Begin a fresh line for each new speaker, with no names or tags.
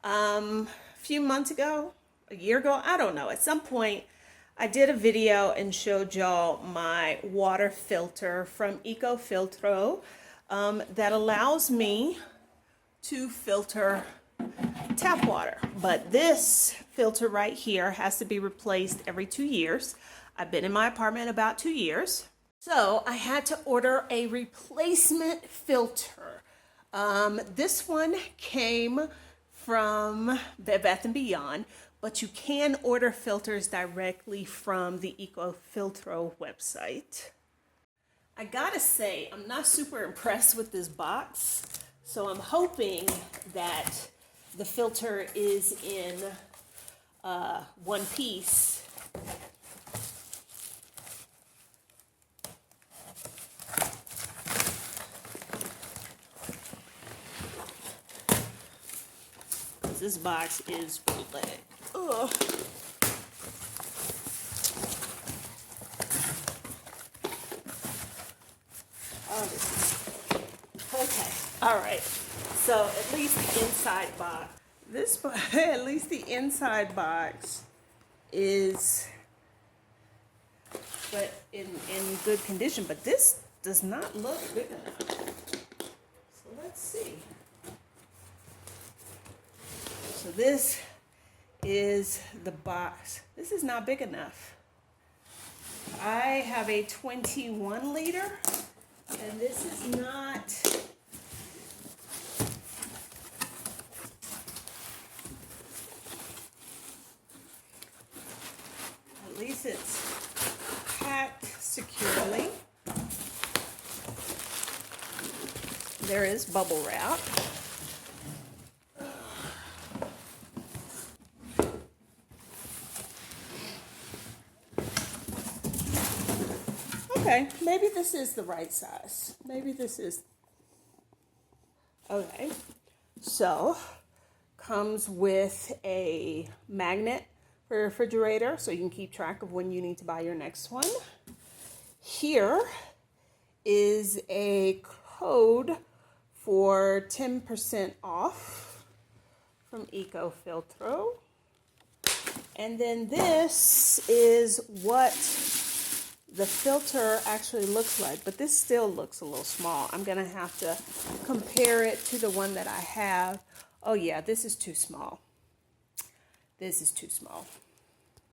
A few months ago, a year ago, I don't know. At some point, I did a video and showed y'all my water filter from Ecofiltro that allows me to filter tap water. But this filter right here has to be replaced every 2 years. I've been in my apartment about 2 years. So I had to order a replacement filter. This one came from Bed Bath & Beyond, but you can order filters directly from the Ecofiltro website. I gotta say, I'm not super impressed with this box, so I'm hoping that the filter is in one piece. This box is bootleg. Ugh. Oh, okay. All right. So at least the inside box. At least the inside box is, but in good condition. But this does not look big enough. So let's see. So this is the box. This is not big enough. I have a 21 liter, and this is not. At least it's packed securely. There is bubble wrap. Okay, maybe this is the right size. Maybe this is. Okay, so comes with a magnet for your refrigerator so you can keep track of when you need to buy your next one. Here is a code for 10% off from Ecofiltro. And then this is what the filter actually looks like, but this still looks a little small. I'm gonna have to compare it to the one that I have. Oh yeah, this is too small. This is too small.